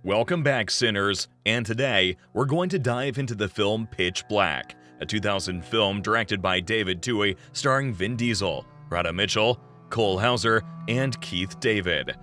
Welcome back, sinners, and today we're going to dive into the film Pitch Black, a 2000 film directed by David Twohy starring Vin Diesel, Radha Mitchell, Cole Hauser, and Keith David,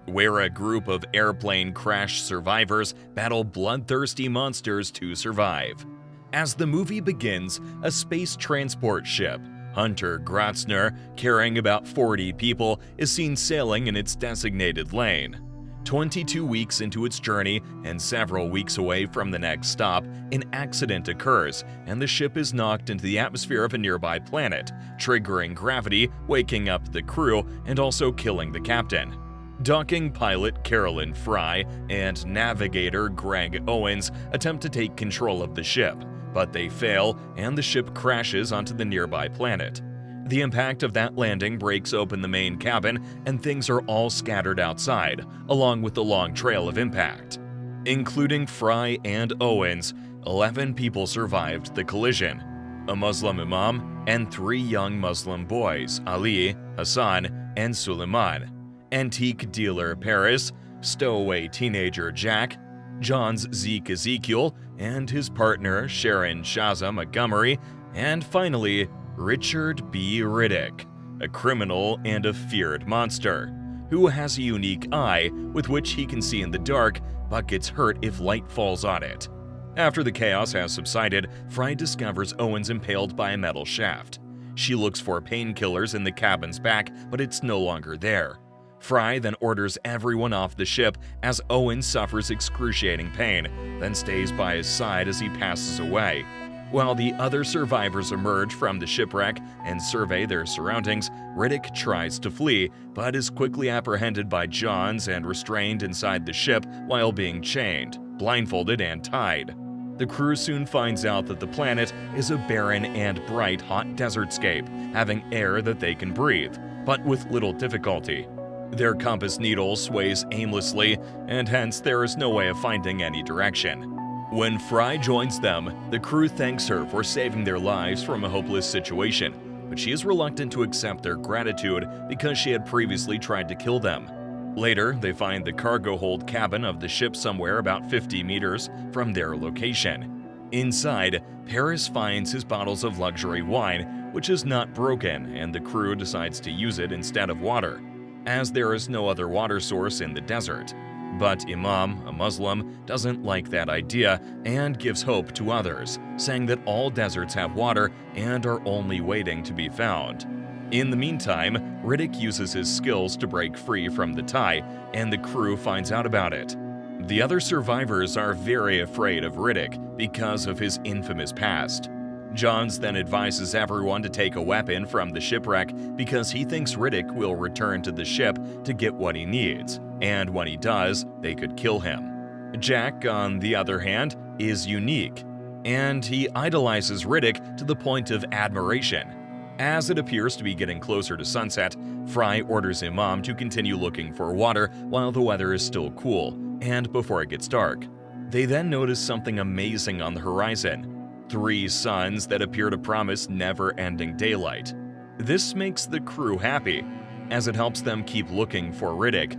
where a group of airplane crash survivors battle bloodthirsty monsters to survive. As the movie begins, a space transport ship, Hunter Grotzner, carrying about 40 people, is seen sailing in its designated lane. 22 weeks into its journey and several weeks away from the next stop, an accident occurs and the ship is knocked into the atmosphere of a nearby planet, triggering gravity, waking up the crew, and also killing the captain. Docking pilot Carolyn Fry and navigator Greg Owens attempt to take control of the ship, but they fail and the ship crashes onto the nearby planet. The impact of that landing breaks open the main cabin and things are all scattered outside, along with the long trail of impact. Including Fry and Owens, 11 people survived the collision: a Muslim imam and 3 young Muslim boys, Ali, Hassan, and Suleiman, antique dealer Paris, stowaway teenager Jack, John's Zeke Ezekiel and his partner Sharon Shaza Montgomery, and finally, Richard B. Riddick, a criminal and a feared monster, who has a unique eye with which he can see in the dark but gets hurt if light falls on it. After the chaos has subsided, Fry discovers Owens impaled by a metal shaft. She looks for painkillers in the cabin's back, but it's no longer there. Fry then orders everyone off the ship as Owens suffers excruciating pain, then stays by his side as he passes away. While the other survivors emerge from the shipwreck and survey their surroundings, Riddick tries to flee, but is quickly apprehended by Johns and restrained inside the ship while being chained, blindfolded, and tied. The crew soon finds out that the planet is a barren and bright hot desertscape, having air that they can breathe, but with little difficulty. Their compass needle sways aimlessly, and hence there is no way of finding any direction. When Fry joins them, the crew thanks her for saving their lives from a hopeless situation, but she is reluctant to accept their gratitude because she had previously tried to kill them. Later, they find the cargo hold cabin of the ship somewhere about 50 meters from their location. Inside, Paris finds his bottles of luxury wine, which is not broken, and the crew decides to use it instead of water, as there is no other water source in the desert. But Imam, a Muslim, doesn't like that idea and gives hope to others, saying that all deserts have water and are only waiting to be found. In the meantime, Riddick uses his skills to break free from the tie, and the crew finds out about it. The other survivors are very afraid of Riddick because of his infamous past. Johns then advises everyone to take a weapon from the shipwreck because he thinks Riddick will return to the ship to get what he needs, and when he does, they could kill him. Jack, on the other hand, is unique, and he idolizes Riddick to the point of admiration. As it appears to be getting closer to sunset, Fry orders Imam to continue looking for water while the weather is still cool, and before it gets dark. They then notice something amazing on the horizon: 3 suns that appear to promise never-ending daylight. This makes the crew happy, as it helps them keep looking for Riddick,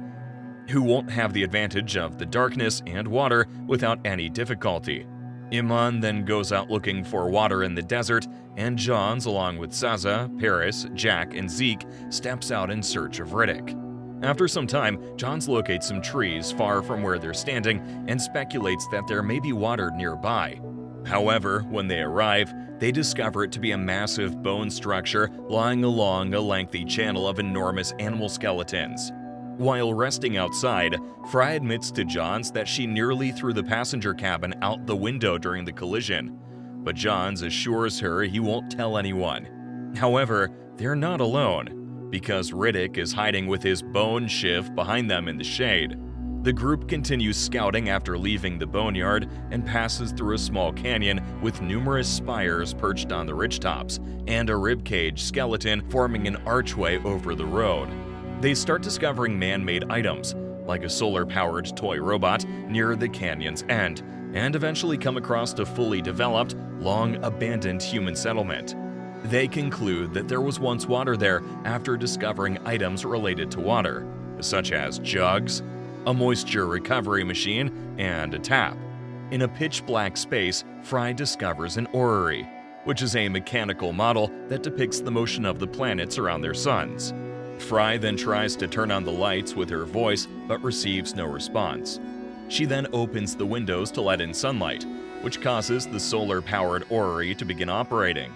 who won't have the advantage of the darkness and water without any difficulty. Iman then goes out looking for water in the desert, and Johns, along with Saza, Paris, Jack, and Zeke, steps out in search of Riddick. After some time, Johns locates some trees far from where they're standing and speculates that there may be water nearby. However, when they arrive, they discover it to be a massive bone structure lying along a lengthy channel of enormous animal skeletons. While resting outside, Fry admits to Johns that she nearly threw the passenger cabin out the window during the collision, but Johns assures her he won't tell anyone. However, they're not alone, because Riddick is hiding with his bone shiv behind them in the shade. The group continues scouting after leaving the boneyard and passes through a small canyon with numerous spires perched on the ridgetops and a ribcage skeleton forming an archway over the road. They start discovering man-made items, like a solar-powered toy robot near the canyon's end, and eventually come across a fully developed, long-abandoned human settlement. They conclude that there was once water there after discovering items related to water, such as jugs, a moisture recovery machine, and a tap. In a pitch-black space, Fry discovers an orrery, which is a mechanical model that depicts the motion of the planets around their suns. Fry then tries to turn on the lights with her voice, but receives no response. She then opens the windows to let in sunlight, which causes the solar-powered orrery to begin operating.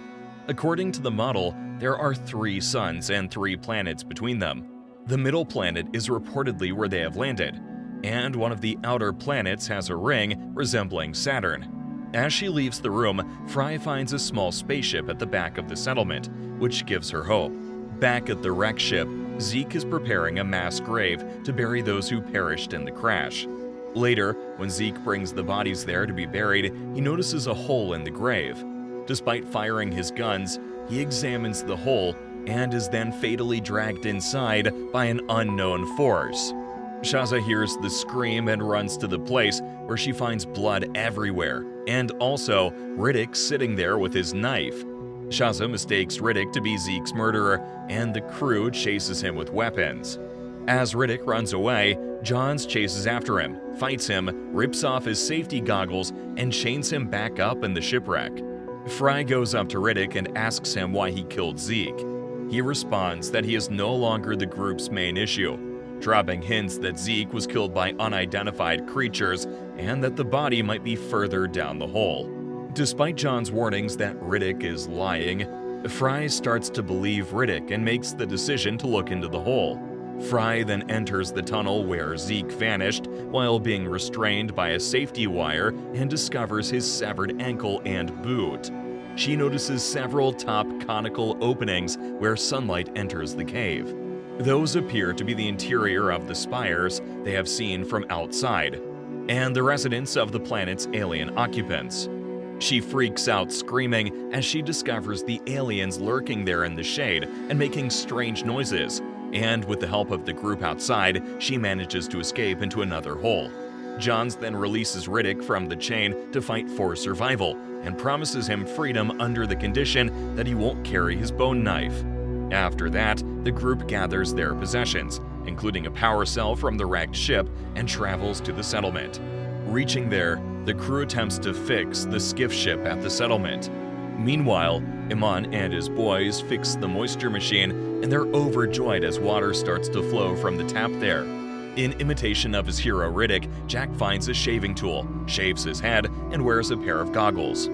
According to the model, there are 3 suns and 3 planets between them. The middle planet is reportedly where they have landed, and one of the outer planets has a ring resembling Saturn. As she leaves the room, Fry finds a small spaceship at the back of the settlement, which gives her hope. Back at the wrecked ship, Zeke is preparing a mass grave to bury those who perished in the crash. Later, when Zeke brings the bodies there to be buried, he notices a hole in the grave. Despite firing his guns, he examines the hole and is then fatally dragged inside by an unknown force. Shaza hears the scream and runs to the place, where she finds blood everywhere, and also Riddick sitting there with his knife. Shaza mistakes Riddick to be Zeke's murderer, and the crew chases him with weapons. As Riddick runs away, Johns chases after him, fights him, rips off his safety goggles, and chains him back up in the shipwreck. Fry goes up to Riddick and asks him why he killed Zeke. He responds that he is no longer the group's main issue, dropping hints that Zeke was killed by unidentified creatures and that the body might be further down the hole. Despite John's warnings that Riddick is lying, Fry starts to believe Riddick and makes the decision to look into the hole. Fry then enters the tunnel where Zeke vanished while being restrained by a safety wire and discovers his severed ankle and boot. She notices several top conical openings where sunlight enters the cave. Those appear to be the interior of the spires they have seen from outside, and the residence of the planet's alien occupants. She freaks out screaming as she discovers the aliens lurking there in the shade and making strange noises, and with the help of the group outside, she manages to escape into another hole. Johns then releases Riddick from the chain to fight for survival and promises him freedom under the condition that he won't carry his bone knife. After that, the group gathers their possessions, including a power cell from the wrecked ship, and travels to the settlement. Reaching there, the crew attempts to fix the skiff ship at the settlement. Meanwhile, Iman and his boys fix the moisture machine, and they're overjoyed as water starts to flow from the tap there. In imitation of his hero Riddick, Jack finds a shaving tool, shaves his head, and wears a pair of goggles.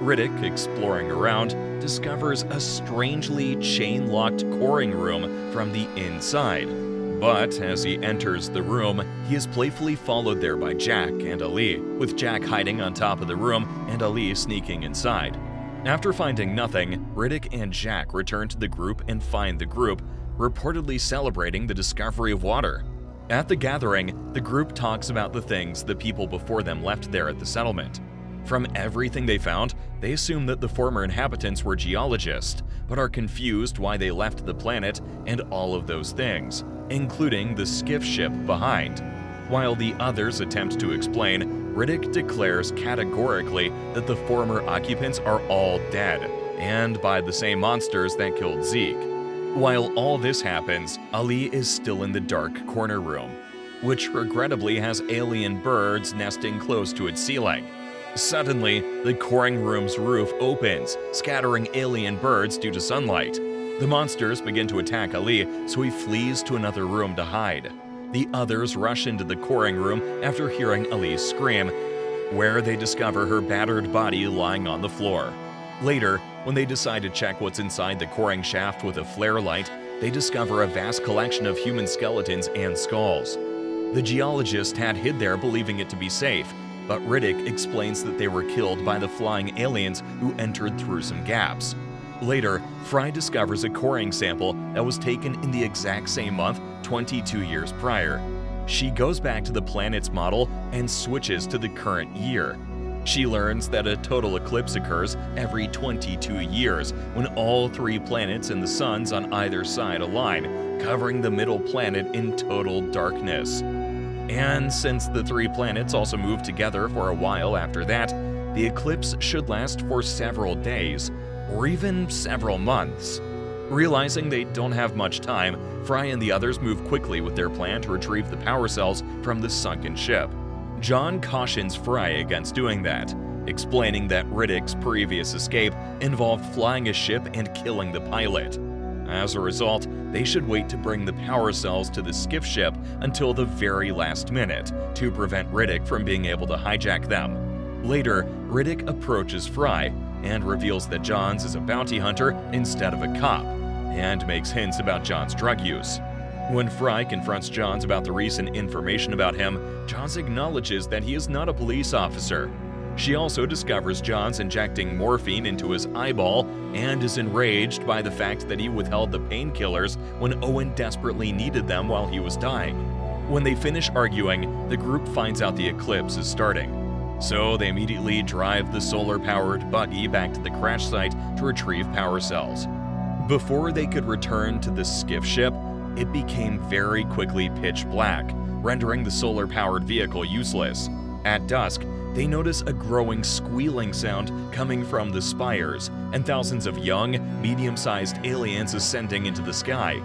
Riddick, exploring around, discovers a strangely chain-locked coring room from the inside. But as he enters the room, he is playfully followed there by Jack and Ali, with Jack hiding on top of the room and Ali sneaking inside. After finding nothing, Riddick and Jack return to the group and find the group reportedly celebrating the discovery of water. At the gathering, the group talks about the things the people before them left there at the settlement. From everything they found, they assume that the former inhabitants were geologists, but are confused why they left the planet and all of those things, including the skiff ship behind. While the others attempt to explain, Riddick declares categorically that the former occupants are all dead, and by the same monsters that killed Zeke. While all this happens, Ali is still in the dark corner room, which regrettably has alien birds nesting close to its ceiling. Suddenly, the coring room's roof opens, scattering alien birds due to sunlight. The monsters begin to attack Ali, so he flees to another room to hide. The others rush into the coring room after hearing Ali scream, where they discover her battered body lying on the floor. Later, when they decide to check what's inside the coring shaft with a flare light, they discover a vast collection of human skeletons and skulls. The geologist had hid there believing it to be safe, but Riddick explains that they were killed by the flying aliens who entered through some gaps. Later, Fry discovers a coring sample that was taken in the exact same month 22 years prior. She goes back to the planet's model and switches to the current year. She learns that a total eclipse occurs every 22 years when all 3 planets and the suns on either side align, covering the middle planet in total darkness. And since the 3 planets also move together for a while after that, the eclipse should last for several days, or even several months. Realizing they don't have much time, Fry and the others move quickly with their plan to retrieve the power cells from the sunken ship. John cautions Fry against doing that, explaining that Riddick's previous escape involved flying a ship and killing the pilot. As a result, they should wait to bring the power cells to the skiff ship until the very last minute to prevent Riddick from being able to hijack them. Later, Riddick approaches Fry and reveals that Johns is a bounty hunter instead of a cop, and makes hints about John's drug use. When Fry confronts Johns about the recent information about him, Johns acknowledges that he is not a police officer. She also discovers Johns injecting morphine into his eyeball and is enraged by the fact that he withheld the painkillers when Owen desperately needed them while he was dying. When they finish arguing, the group finds out the eclipse is starting. So they immediately drive the solar-powered buggy back to the crash site to retrieve power cells. Before they could return to the skiff ship, it became very quickly pitch black, rendering the solar-powered vehicle useless. At dusk, they notice a growing squealing sound coming from the spires, and thousands of young, medium-sized aliens ascending into the sky.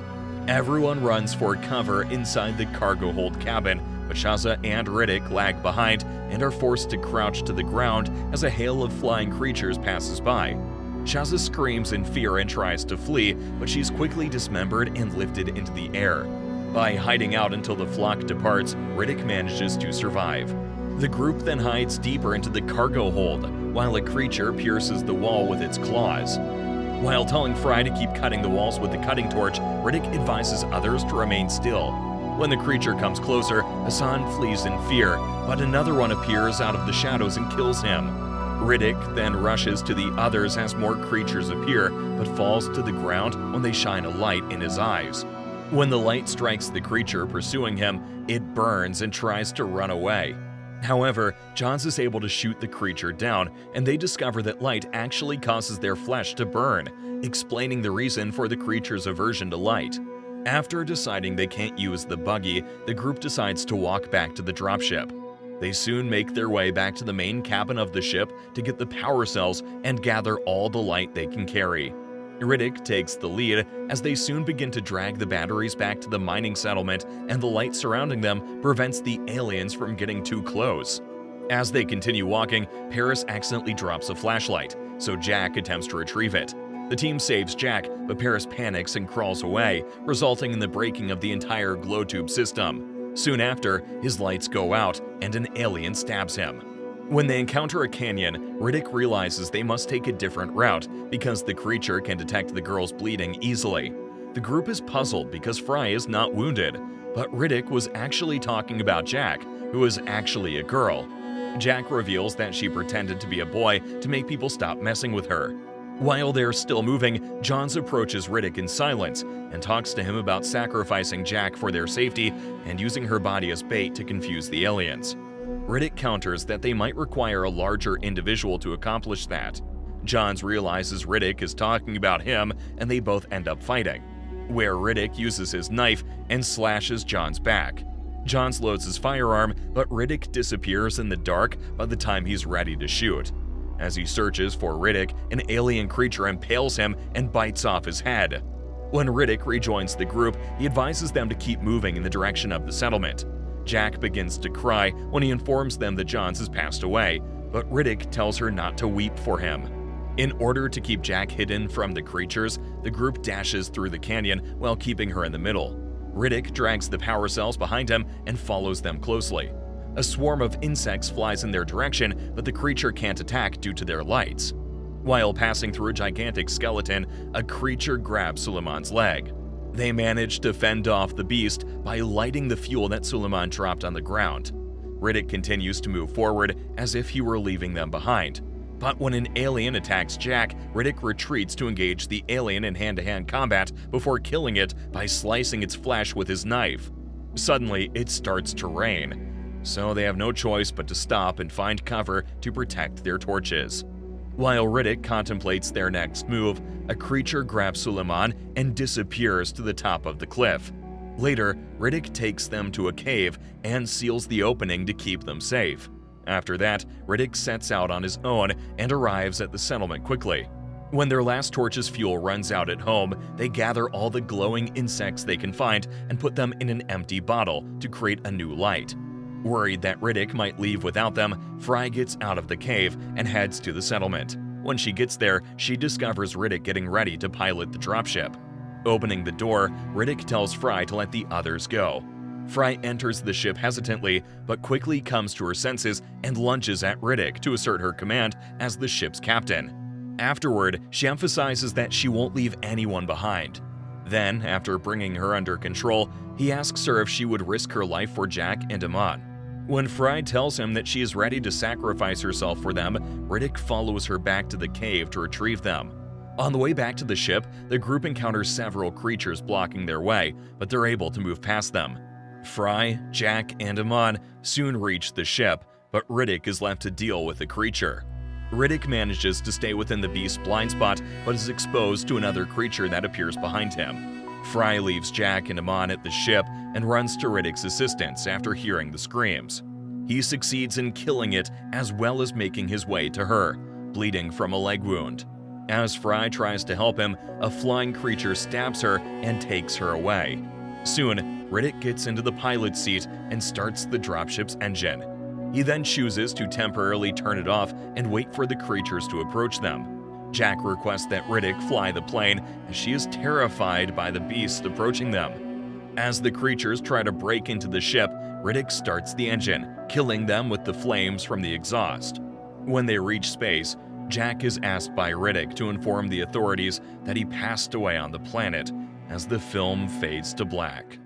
Everyone runs for cover inside the cargo hold cabin, but Shaza and Riddick lag behind and are forced to crouch to the ground as a hail of flying creatures passes by. Shaza screams in fear and tries to flee, but she's quickly dismembered and lifted into the air. By hiding out until the flock departs, Riddick manages to survive. The group then hides deeper into the cargo hold, while a creature pierces the wall with its claws. While telling Fry to keep cutting the walls with the cutting torch, Riddick advises others to remain still. When the creature comes closer, Hassan flees in fear, but another one appears out of the shadows and kills him. Riddick then rushes to the others as more creatures appear, but falls to the ground when they shine a light in his eyes. When the light strikes the creature pursuing him, it burns and tries to run away. However, Johns is able to shoot the creature down, and they discover that light actually causes their flesh to burn, explaining the reason for the creature's aversion to light. After deciding they can't use the buggy, the group decides to walk back to the dropship. They soon make their way back to the main cabin of the ship to get the power cells and gather all the light they can carry. Riddick takes the lead as they soon begin to drag the batteries back to the mining settlement, and the light surrounding them prevents the aliens from getting too close. As they continue walking, Paris accidentally drops a flashlight, so Jack attempts to retrieve it. The team saves Jack, but Paris panics and crawls away, resulting in the breaking of the entire glow tube system. Soon after, his lights go out and an alien stabs him. When they encounter a canyon, Riddick realizes they must take a different route because the creature can detect the girl's bleeding easily. The group is puzzled because Fry is not wounded, but Riddick was actually talking about Jack, who is actually a girl. Jack reveals that she pretended to be a boy to make people stop messing with her. While they're still moving, Johns approaches Riddick in silence and talks to him about sacrificing Jack for their safety and using her body as bait to confuse the aliens. Riddick counters that they might require a larger individual to accomplish that. Johns realizes Riddick is talking about him, and they both end up fighting, where Riddick uses his knife and slashes Johns' back. Johns loads his firearm, but Riddick disappears in the dark by the time he's ready to shoot. As he searches for Riddick, an alien creature impales him and bites off his head. When Riddick rejoins the group, he advises them to keep moving in the direction of the settlement. Jack begins to cry when he informs them that Johns has passed away, but Riddick tells her not to weep for him. In order to keep Jack hidden from the creatures, the group dashes through the canyon while keeping her in the middle. Riddick drags the power cells behind him and follows them closely. A swarm of insects flies in their direction, but the creature can't attack due to their lights. While passing through a gigantic skeleton, a creature grabs Suleiman's leg. They manage to fend off the beast by lighting the fuel that Suleiman dropped on the ground. Riddick continues to move forward as if he were leaving them behind. But when an alien attacks Jack, Riddick retreats to engage the alien in hand-to-hand combat before killing it by slicing its flesh with his knife. Suddenly, it starts to rain, so they have no choice but to stop and find cover to protect their torches. While Riddick contemplates their next move, a creature grabs Suleiman and disappears to the top of the cliff. Later, Riddick takes them to a cave and seals the opening to keep them safe. After that, Riddick sets out on his own and arrives at the settlement quickly. When their last torch's fuel runs out at home, they gather all the glowing insects they can find and put them in an empty bottle to create a new light. Worried that Riddick might leave without them, Fry gets out of the cave and heads to the settlement. When she gets there, she discovers Riddick getting ready to pilot the dropship. Opening the door, Riddick tells Fry to let the others go. Fry enters the ship hesitantly, but quickly comes to her senses and lunges at Riddick to assert her command as the ship's captain. Afterward, she emphasizes that she won't leave anyone behind. Then, after bringing her under control, he asks her if she would risk her life for Jack and Amon. When Fry tells him that she is ready to sacrifice herself for them, Riddick follows her back to the cave to retrieve them. On the way back to the ship, the group encounters several creatures blocking their way, but they're able to move past them. Fry, Jack, and Amon soon reach the ship, but Riddick is left to deal with the creature. Riddick manages to stay within the beast's blind spot, but is exposed to another creature that appears behind him. Fry leaves Jack and Amon at the ship and runs to Riddick's assistance after hearing the screams. He succeeds in killing it as well as making his way to her, bleeding from a leg wound. As Fry tries to help him, a flying creature stabs her and takes her away. Soon, Riddick gets into the pilot's seat and starts the dropship's engine. He then chooses to temporarily turn it off and wait for the creatures to approach them. Jack requests that Riddick fly the plane as she is terrified by the beast approaching them. As the creatures try to break into the ship, Riddick starts the engine, killing them with the flames from the exhaust. When they reach space, Jack is asked by Riddick to inform the authorities that he passed away on the planet as the film fades to black.